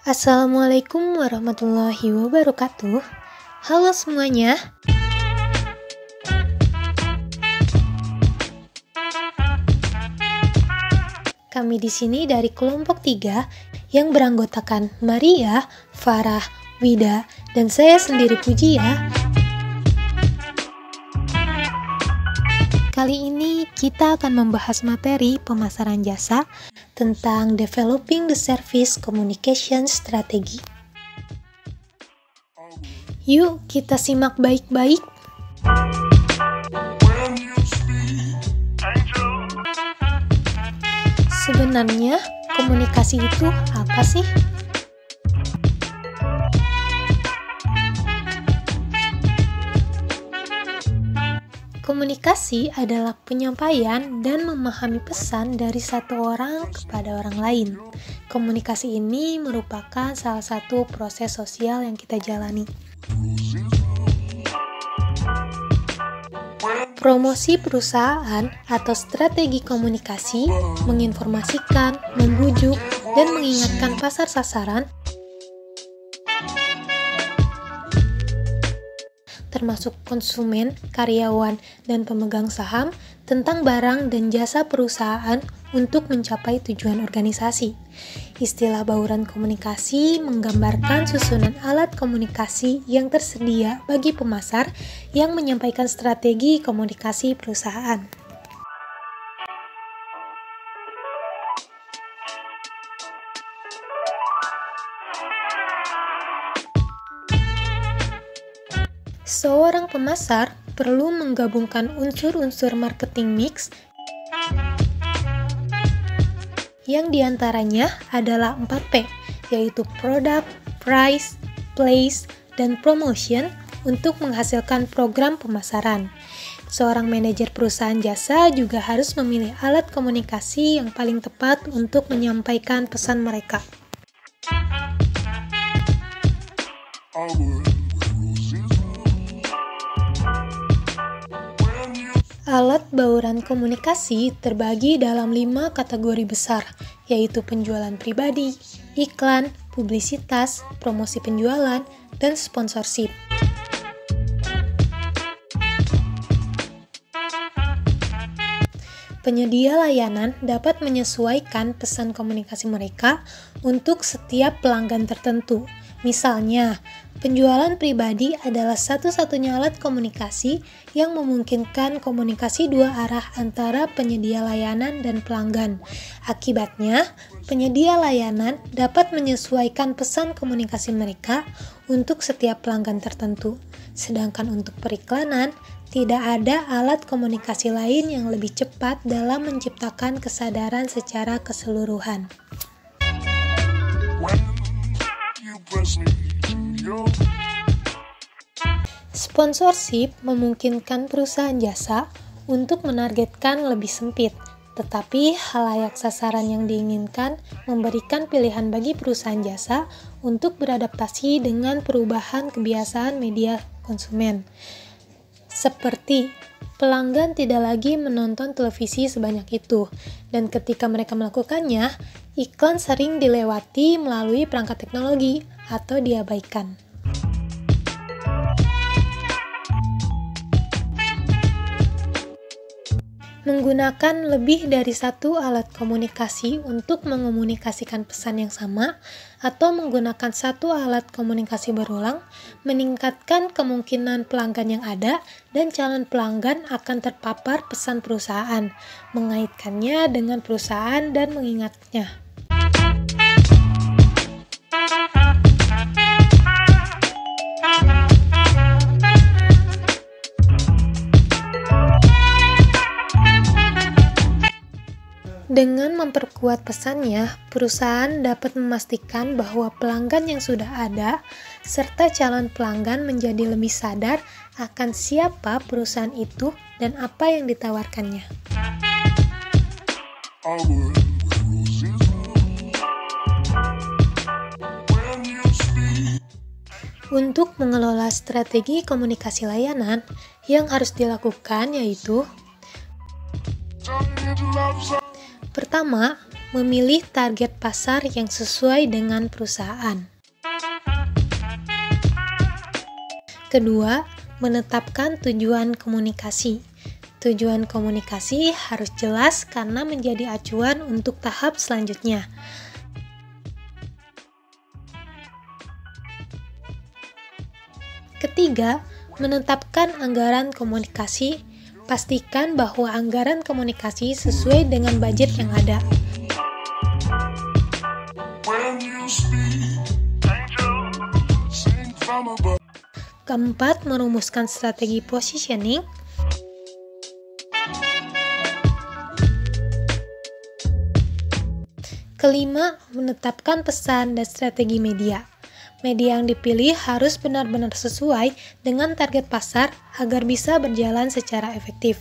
Assalamualaikum warahmatullahi wabarakatuh. Halo semuanya. Kami di sini dari kelompok 3 yang beranggotakan Maria, Farah, Wida, dan saya sendiri Pujia. Kali ini kita akan membahas materi pemasaran jasa tentang Developing the Service Communication Strategy. Yuk kita simak baik-baik. Sebenarnya komunikasi itu apa sih? Komunikasi adalah penyampaian dan memahami pesan dari satu orang kepada orang lain. Komunikasi ini merupakan salah satu proses sosial yang kita jalani. Promosi perusahaan atau strategi komunikasi menginformasikan, membujuk, dan mengingatkan pasar sasaran termasuk konsumen, karyawan, dan pemegang saham tentang barang dan jasa perusahaan untuk mencapai tujuan organisasi. Istilah bauran komunikasi menggambarkan susunan alat komunikasi yang tersedia bagi pemasar yang menyampaikan strategi komunikasi perusahaan. Seorang pemasar perlu menggabungkan unsur-unsur marketing mix yang diantaranya adalah 4P, yaitu product, price, place, dan promotion untuk menghasilkan program pemasaran. Seorang manajer perusahaan jasa juga harus memilih alat komunikasi yang paling tepat untuk menyampaikan pesan mereka. Alat bauran komunikasi terbagi dalam 5 kategori besar, yaitu penjualan pribadi, iklan, publisitas, promosi penjualan, dan sponsorship. Penyedia layanan dapat menyesuaikan pesan komunikasi mereka untuk setiap pelanggan tertentu. Misalnya, penjualan pribadi adalah satu-satunya alat komunikasi yang memungkinkan komunikasi dua arah antara penyedia layanan dan pelanggan. Akibatnya, penyedia layanan dapat menyesuaikan pesan komunikasi mereka untuk setiap pelanggan tertentu. Sedangkan untuk periklanan, tidak ada alat komunikasi lain yang lebih cepat dalam menciptakan kesadaran secara keseluruhan. Sponsorship memungkinkan perusahaan jasa untuk menargetkan lebih sempit, tetapi khalayak sasaran yang diinginkan memberikan pilihan bagi perusahaan jasa untuk beradaptasi dengan perubahan kebiasaan media konsumen. Seperti pelanggan tidak lagi menonton televisi sebanyak itu, dan ketika mereka melakukannya, iklan sering dilewati melalui perangkat teknologi atau diabaikan. Menggunakan lebih dari satu alat komunikasi untuk mengomunikasikan pesan yang sama atau menggunakan satu alat komunikasi berulang meningkatkan kemungkinan pelanggan yang ada dan calon pelanggan akan terpapar pesan perusahaan, mengaitkannya dengan perusahaan dan mengingatnya. Dengan memperkuat pesannya, perusahaan dapat memastikan bahwa pelanggan yang sudah ada serta calon pelanggan menjadi lebih sadar akan siapa perusahaan itu dan apa yang ditawarkannya. Untuk mengelola strategi komunikasi layanan, yang harus dilakukan yaitu: pertama, memilih target pasar yang sesuai dengan perusahaan. Kedua, menetapkan tujuan komunikasi. Tujuan komunikasi harus jelas karena menjadi acuan untuk tahap selanjutnya. Ketiga, menetapkan anggaran komunikasi. Pastikan bahwa anggaran komunikasi sesuai dengan budget yang ada. Keempat, merumuskan strategi positioning. Kelima, menetapkan pesan dan strategi media. Media yang dipilih harus benar-benar sesuai dengan target pasar agar bisa berjalan secara efektif.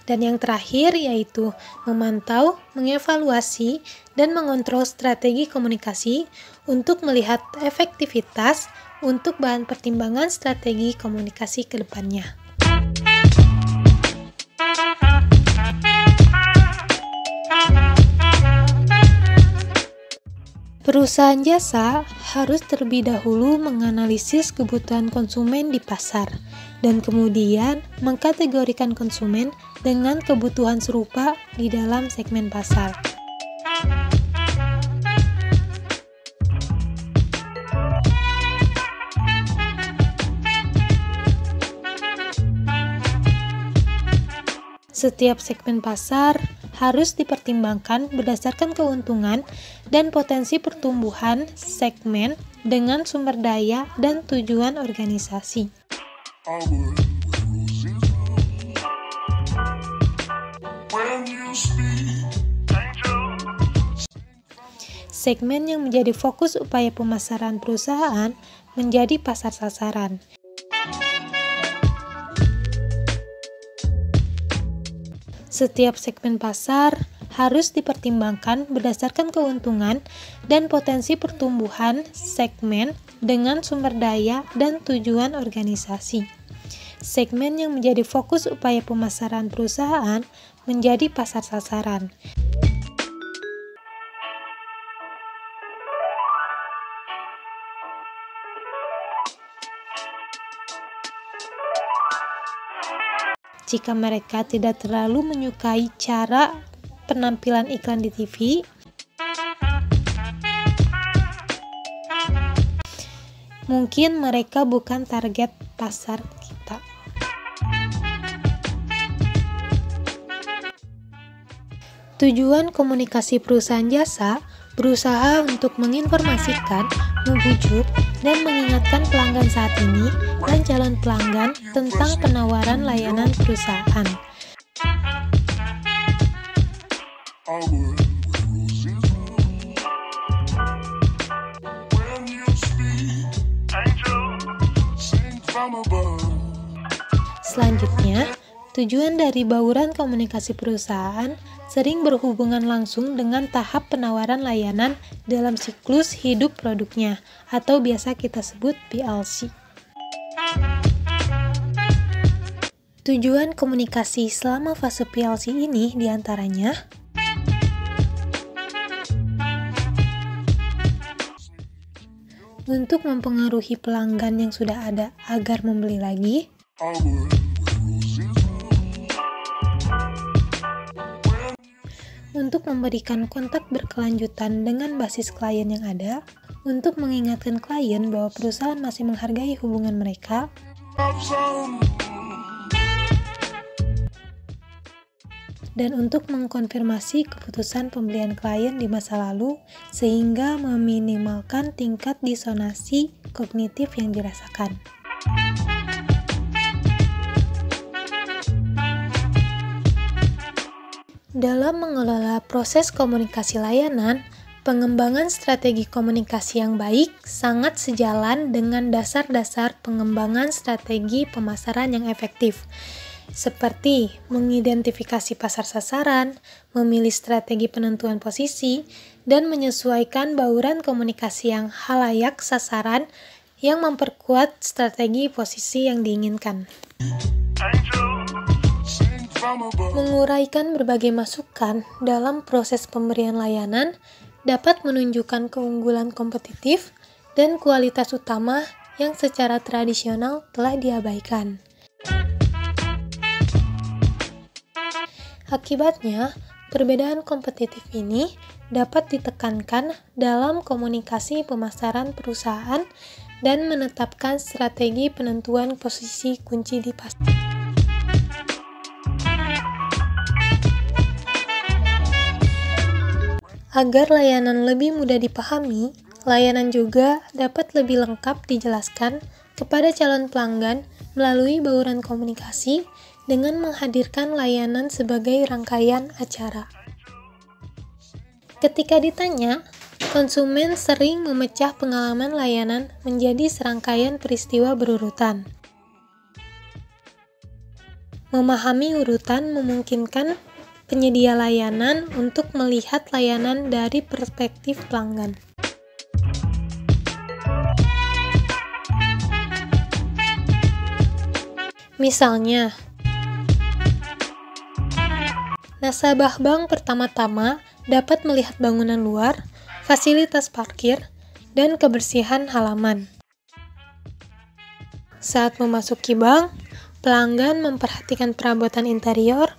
Dan yang terakhir yaitu memantau, mengevaluasi, dan mengontrol strategi komunikasi untuk melihat efektivitas untuk bahan pertimbangan strategi komunikasi ke depannya. Perusahaan jasa harus terlebih dahulu menganalisis kebutuhan konsumen di pasar dan kemudian mengkategorikan konsumen dengan kebutuhan serupa di dalam segmen pasar. Setiap segmen pasar harus dipertimbangkan berdasarkan keuntungan dan potensi pertumbuhan segmen dengan sumber daya dan tujuan organisasi. Segmen yang menjadi fokus upaya pemasaran perusahaan menjadi pasar sasaran. Setiap segmen pasar harus dipertimbangkan berdasarkan keuntungan dan potensi pertumbuhan segmen dengan sumber daya dan tujuan organisasi. Segmen yang menjadi fokus upaya pemasaran perusahaan menjadi pasar sasaran. Jika mereka tidak terlalu menyukai cara penampilan iklan di TV, mungkin mereka bukan target pasar kita. Tujuan komunikasi perusahaan jasa berusaha untuk menginformasikan, membujuk, dan mengingatkan pelanggan saat ini dan calon pelanggan tentang penawaran layanan perusahaan. Selanjutnya, tujuan dari bauran komunikasi perusahaan sering berhubungan langsung dengan tahap penawaran layanan dalam siklus hidup produknya, atau biasa kita sebut PLC. Tujuan komunikasi selama fase PLC ini diantaranya untuk mempengaruhi pelanggan yang sudah ada agar membeli lagi, untuk memberikan kontak berkelanjutan dengan basis klien yang ada, untuk mengingatkan klien bahwa perusahaan masih menghargai hubungan mereka, dan untuk mengkonfirmasi keputusan pembelian klien di masa lalu sehingga meminimalkan tingkat disonansi kognitif yang dirasakan. Dalam mengelola proses komunikasi layanan, pengembangan strategi komunikasi yang baik sangat sejalan dengan dasar-dasar pengembangan strategi pemasaran yang efektif, seperti mengidentifikasi pasar sasaran, memilih strategi penentuan posisi, dan menyesuaikan bauran komunikasi yang halayak sasaran yang memperkuat strategi posisi yang diinginkan. Menguraikan berbagai masukan dalam proses pemberian layanan dapat menunjukkan keunggulan kompetitif dan kualitas utama yang secara tradisional telah diabaikan. Akibatnya, perbedaan kompetitif ini dapat ditekankan dalam komunikasi pemasaran perusahaan dan menetapkan strategi penentuan posisi kunci di pasar. Agar layanan lebih mudah dipahami, layanan juga dapat lebih lengkap dijelaskan kepada calon pelanggan melalui bauran komunikasi dengan menghadirkan layanan sebagai rangkaian acara. Ketika ditanya, konsumen sering memecah pengalaman layanan menjadi serangkaian peristiwa berurutan. Memahami urutan memungkinkan penyedia layanan untuk melihat layanan dari perspektif pelanggan. Misalnya, nasabah bank pertama-tama dapat melihat bangunan luar, fasilitas parkir, dan kebersihan halaman. Saat memasuki bank, pelanggan memperhatikan perabotan interior,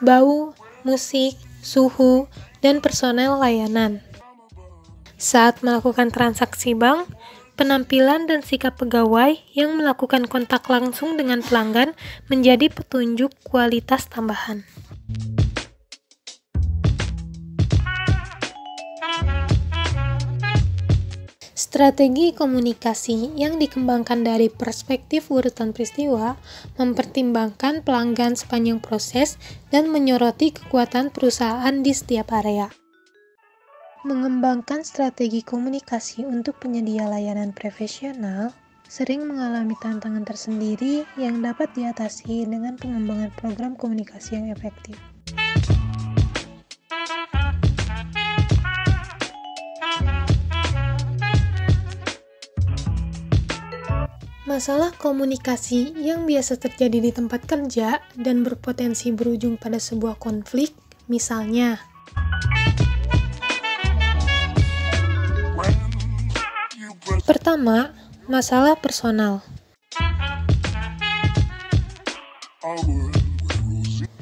bau, musik, suhu, dan personel layanan. Saat melakukan transaksi bank, penampilan dan sikap pegawai yang melakukan kontak langsung dengan pelanggan menjadi petunjuk kualitas tambahan. Strategi komunikasi yang dikembangkan dari perspektif urutan peristiwa mempertimbangkan pelanggan sepanjang proses dan menyoroti kekuatan perusahaan di setiap area. Mengembangkan strategi komunikasi untuk penyedia layanan profesional sering mengalami tantangan tersendiri yang dapat diatasi dengan pengembangan program komunikasi yang efektif. Masalah komunikasi yang biasa terjadi di tempat kerja dan berpotensi berujung pada sebuah konflik, misalnya pertama, masalah personal.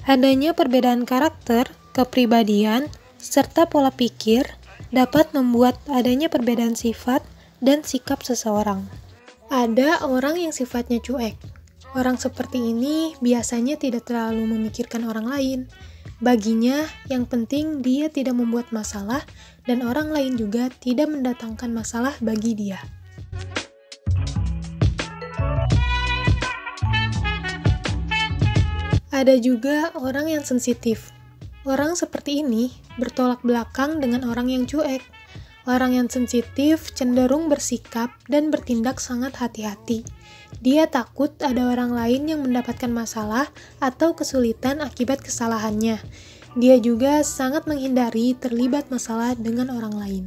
Adanya perbedaan karakter, kepribadian, serta pola pikir dapat membuat adanya perbedaan sifat dan sikap seseorang. Ada orang yang sifatnya cuek. Orang seperti ini biasanya tidak terlalu memikirkan orang lain. Baginya, yang penting dia tidak membuat masalah dan orang lain juga tidak mendatangkan masalah bagi dia. Ada juga orang yang sensitif. Orang seperti ini bertolak belakang dengan orang yang cuek. Orang yang sensitif cenderung bersikap dan bertindak sangat hati-hati. Dia takut ada orang lain yang mendapatkan masalah atau kesulitan akibat kesalahannya. Dia juga sangat menghindari terlibat masalah dengan orang lain.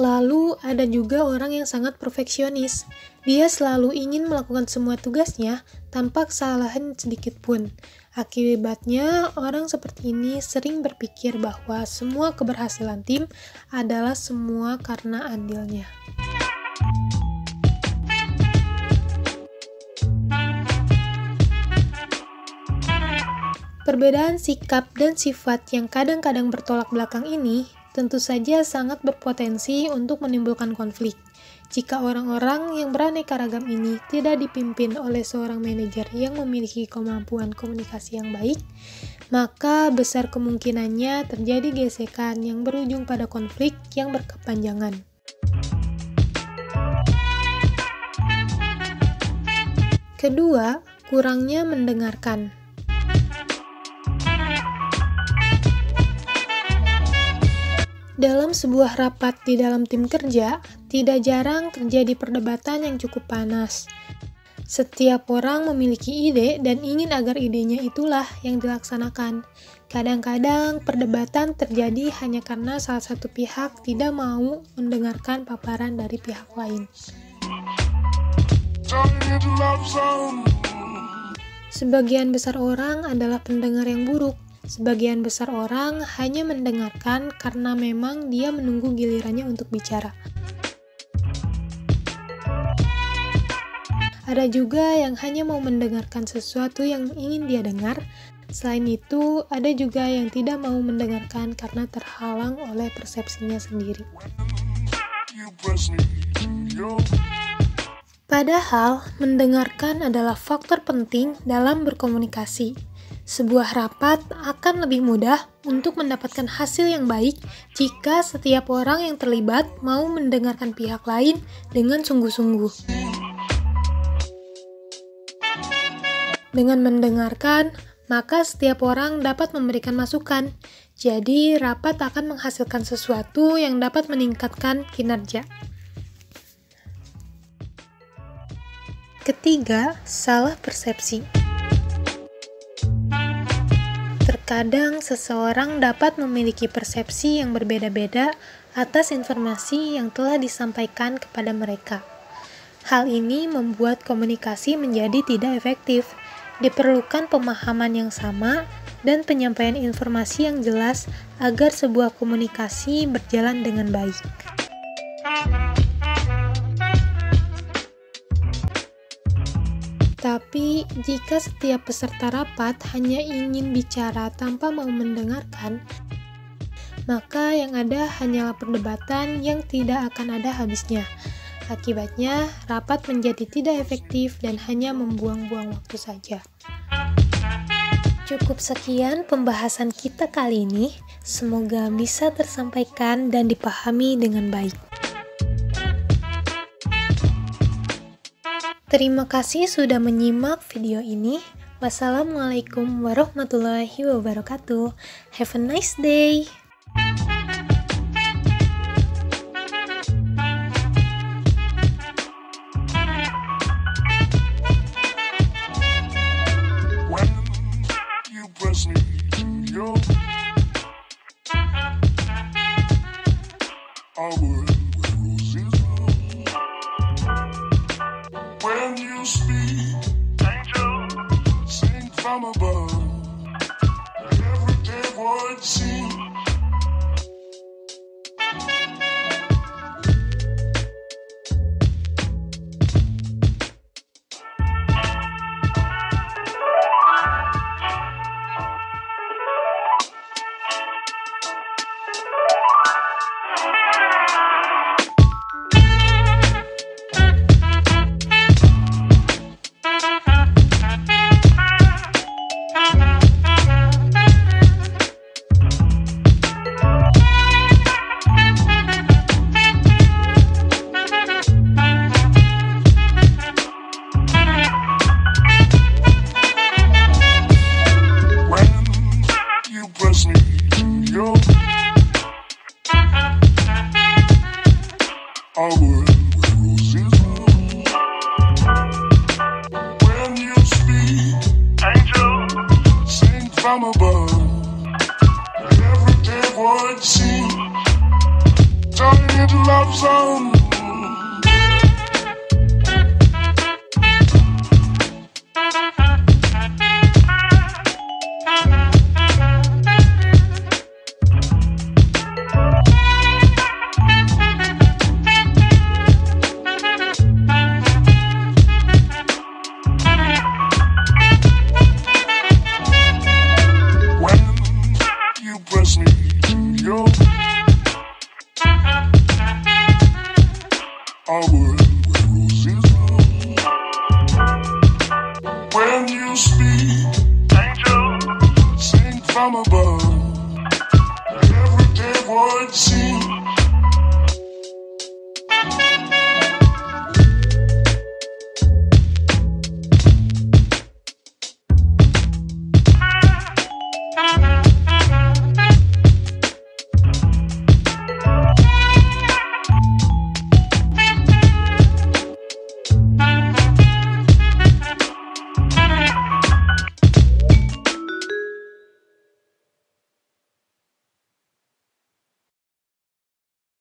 Lalu ada juga orang yang sangat perfeksionis. Dia selalu ingin melakukan semua tugasnya tanpa kesalahan sedikit pun. Akibatnya, orang seperti ini sering berpikir bahwa semua keberhasilan tim adalah semua karena andilnya. Perbedaan sikap dan sifat yang kadang-kadang bertolak belakang ini tentu saja sangat berpotensi untuk menimbulkan konflik. Jika orang-orang yang beraneka ragam ini tidak dipimpin oleh seorang manajer yang memiliki kemampuan komunikasi yang baik, maka besar kemungkinannya terjadi gesekan yang berujung pada konflik yang berkepanjangan. Kedua, kurangnya mendengarkan. Dalam sebuah rapat di dalam tim kerja, tidak jarang terjadi perdebatan yang cukup panas. Setiap orang memiliki ide dan ingin agar idenya itulah yang dilaksanakan. Kadang-kadang perdebatan terjadi hanya karena salah satu pihak tidak mau mendengarkan paparan dari pihak lain. Sebagian besar orang adalah pendengar yang buruk. Sebagian besar orang hanya mendengarkan karena memang dia menunggu gilirannya untuk bicara. Ada juga yang hanya mau mendengarkan sesuatu yang ingin dia dengar. Selain itu, ada juga yang tidak mau mendengarkan karena terhalang oleh persepsinya sendiri. Padahal, mendengarkan adalah faktor penting dalam berkomunikasi. Sebuah rapat akan lebih mudah untuk mendapatkan hasil yang baik jika setiap orang yang terlibat mau mendengarkan pihak lain dengan sungguh-sungguh. Dengan mendengarkan, maka setiap orang dapat memberikan masukan. Jadi, rapat akan menghasilkan sesuatu yang dapat meningkatkan kinerja. Ketiga, salah persepsi. Terkadang seseorang dapat memiliki persepsi yang berbeda-beda atas informasi yang telah disampaikan kepada mereka. Hal ini membuat komunikasi menjadi tidak efektif. Diperlukan pemahaman yang sama dan penyampaian informasi yang jelas agar sebuah komunikasi berjalan dengan baik. Tapi, jika setiap peserta rapat hanya ingin bicara tanpa mau mendengarkan, maka yang ada hanyalah perdebatan yang tidak akan ada habisnya. Akibatnya, rapat menjadi tidak efektif dan hanya membuang-buang waktu saja. Cukup sekian pembahasan kita kali ini. Semoga bisa tersampaikan dan dipahami dengan baik. Terima kasih sudah menyimak video ini. Wassalamualaikum warahmatullahi wabarakatuh. Have a nice day. When you speak, angel, sing from above. Everyday words sing. When you speak, angel, sing from above. Everyday words sing. Turn into love song. When you speak, angel, sing from above. Everyday words sing.